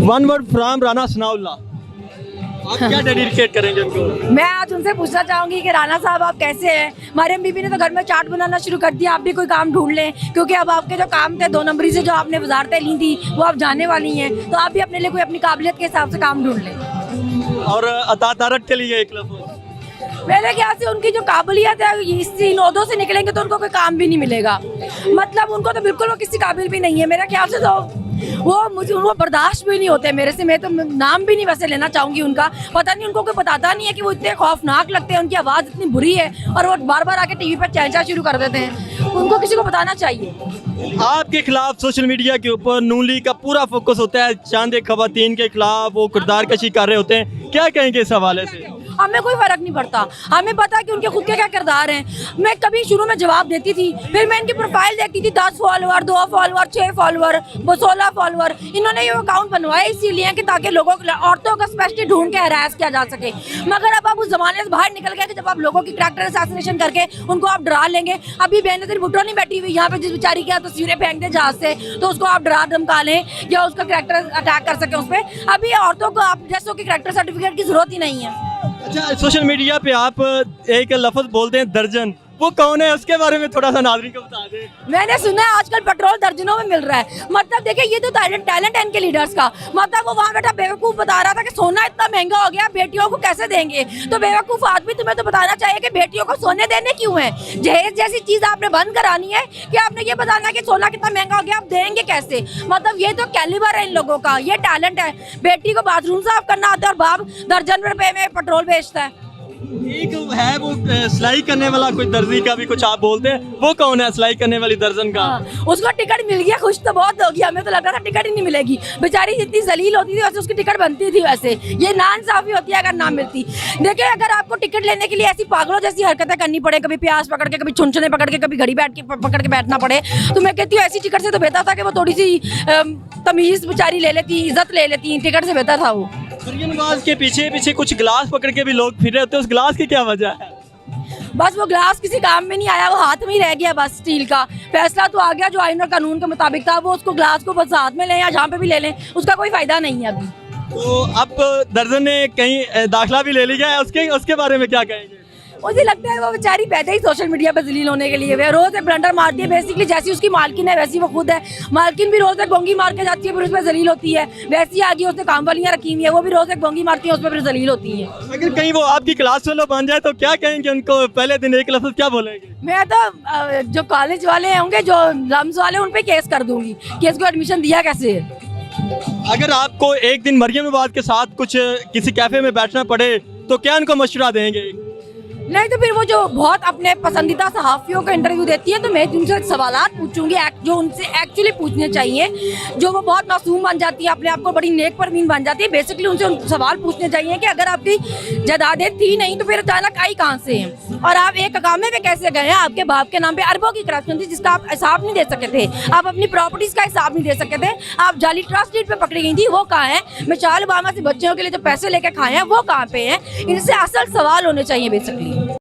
One word from Rana Sanaullah, आप क्या dedicate करेंगे उनको? मैं आज उनसे पूछना चाहूंगी कि राणा साहब आप कैसे हैं। मरियम बीबी ने तो घर में चाट बनाना शुरू कर दिया, आप भी कोई काम ढूंढ लें, क्योंकि अब आपके जो काम थे 2 नंबरी से जो आपने वजारतें ली थी वो आप जाने वाली हैं, तो आप भी अपने लिए कोई अपनी काबिलियत के हिसाब से काम ढूंढ लें। और अता तारक के लिए एक लफ्ज़। मेरे ख्याल से उनकी जो काबिलियत है इस इन ओहदों से निकलेंगे तो उनको कोई काम भी नहीं मिलेगा, मतलब उनको तो बिल्कुल वो किसी काबिल भी नहीं है मेरे ख्याल से। तो वो बर्दाश्त भी नहीं होते मेरे से। मैं तो नाम भी नहीं वैसे लेना चाहूंगी उनका, पता नहीं उनको कोई बताता नहीं है कि वो इतने खौफनाक लगते हैं, उनकी आवाज़ इतनी बुरी है और वो बार बार आके टीवी पर चहचहा शुरू कर देते हैं, उनको किसी को बताना चाहिए। आपके खिलाफ सोशल मीडिया के ऊपर नून लीग का पूरा फोकस होता है, चांद खवातीन के खिलाफ वो किरदार कशी कर रहे होते हैं, क्या कहेंगे इस हवाले से? हमें कोई फर्क नहीं पड़ता, हमें पता है कि उनके खुद के क्या किरदार हैं। मैं कभी शुरू में जवाब देती थी, फिर मैं इनकी प्रोफाइल देखती थी, 10 फॉलोअर, 2 फॉलोअर, 6 फॉलोअर, 16 फॉलोअर। इन्होंने ये अकाउंट बनवाया इसीलिए कि ताकि लोगों औरतों को स्पेशली ढूंढ के हरास किया जा सके। मगर अब आप उस जमाने से बाहर निकल गए कि जब आप लोगों की कैरेक्टर असैसिनेशन करके उनको आप डरा लेंगे। अभी बेनज़ीर भुट्टो नहीं बैठी हुई यहाँ पे जिस बेचारी की तस्वीरें फेंक दे जहाज से, तो उसको आप डरा धमका लें या उसका कैरेक्टर अटैक कर सकें उस पर। अभी औरतों को आप जैसों की कैरेक्टर सर्टिफिकेट की जरूरत ही नहीं है। अच्छा, सोशल मीडिया पे आप एक लफ्ज़ बोलते हैं दर्जन, वो कौन है उसके बारे में थोड़ा सा नाज़रीन को बता दें। मैंने सुना है आजकल पेट्रोल दर्जनों में मिल रहा है। मतलब देखिए ये तो टैलेंट है इनके लीडर्स का। मतलब वो वहाँ बैठा बेवकूफ़ बता रहा था कि सोना इतना महंगा हो गया, बेटियों को कैसे देंगे। तो बेवकूफ़ आदमी तुम्हें तो बताना चाहिए कि बेटियों को सोने देने क्यों है। जहेज जैसी चीज़ आपने बंद करानी है कि आपने ये बताना कि सोना कितना महंगा हो गया, आप देंगे कैसे। मतलब ये तो कैलिबर है इन लोगों का, ये टैलेंट है। बेटी को बाथरूम साफ करना आता है और बाप दर्जन रुपए में पेट्रोल बेचता है। एक है वो सिलाई करने वाला, कोई दर्जी का भी कुछ आप बोलते हैं, वो कौन है सिलाई करने वाली दर्जन का? उसको टिकट मिल गया, खुश तो बहुत होगी। हमें तो लगा था टिकट ही नहीं मिलेगी, बेचारी जितनी जलील होती थी वैसे उसकी टिकट बनती थी। वैसे ये नाइंसाफी होती है अगर ना मिलती। देखिए अगर आपको टिकट लेने के लिए ऐसी पागलों जैसी हरकतें करनी पड़े, कभी प्याज पकड़ के, कभी छुनछुने पकड़ के, कभी घड़ी पकड़ के बैठना पड़े, तो मैं कहती हूँ ऐसी टिकट से तो बेहतर था कि वो थोड़ी सी तमीज बेचारी ले लेती, इज्जत ले लेती, टिकट से बेहतर था वो। मरियम नवाज के पीछे पीछे कुछ गिलास पकड़ के भी लोग फिर रहे होते हैं, उस गिलास की क्या वजह है? बस वो ग्लास किसी काम में नहीं आया, वो हाथ में ही रह गया बस। स्टील का फैसला तो आ गया जो आईन और कानून के मुताबिक था, वो उसको ग्लास को बस हाथ में लें या जहाँ पे भी ले लें, उसका कोई फायदा नहीं है अभी। तो अब दर्जन ने कहीं दाखिला भी ले लिया है, उसके बारे में क्या कहेंगे? मुझे लगता है वो बेचारी पैदा ही सोशल मीडिया पे जलील होने के लिए है। रोज एक ब्लंडर मारती है, बेसिकली जैसी उसकी मालकिन है वैसी वो खुद है। मालकिन भी रोज एक गोंगी मार के जाती है, फिर उस पर जलील होती है। वैसी आगे उसने काम वालियाँ रखी हुई है, वो भी रोज एक गोंगी मारती है, उस पर फिर जलील होती है। अगर कहीं वो आपकी क्लास वालों बन जाए तो क्या कहेंगे उनको? पहले दिन एक लफ्ज़ क्या बोलेंगे? मैं तो जो कॉलेज वाले होंगे, जो लम्स वाले, उन पे केस कर दूंगी कि इसको एडमिशन दिया कैसे है। अगर आपको एक दिन मरियम नवाज के साथ कुछ किसी कैफे में बैठना पड़े तो क्या उनको मशवरा देंगे? नहीं तो फिर वो जो बहुत अपने पसंदीदा सहाफ़ियों का इंटरव्यू देती है, तो मैं उनसे सवालात पूछूंगी जो उनसे एक्चुअली पूछने चाहिए। जो वो बहुत मासूम बन जाती है, अपने आप को बड़ी नेक परवीन बन जाती है, बेसिकली उनसे सवाल पूछने चाहिए कि अगर आपकी जायदादें थी नहीं तो फिर अचानक आई कहाँ से हैं, और आप एक अकामे में कैसे गए हैं। आपके बाप के नाम पे अरबों की करप्शन थी जिसका आप हिसाब नहीं दे सके थे, आप अपनी प्रॉपर्टीज़ का हिसाब नहीं दे सके थे, आप जाली ट्रस्ट डीड पे पकड़ी गई थी, वो कहाँ है। मिसाल ओबामा से बच्चों के लिए जो पैसे लेके खाए हैं वो कहाँ पे हैं। इनसे असल सवाल होने चाहिए बेसिकली।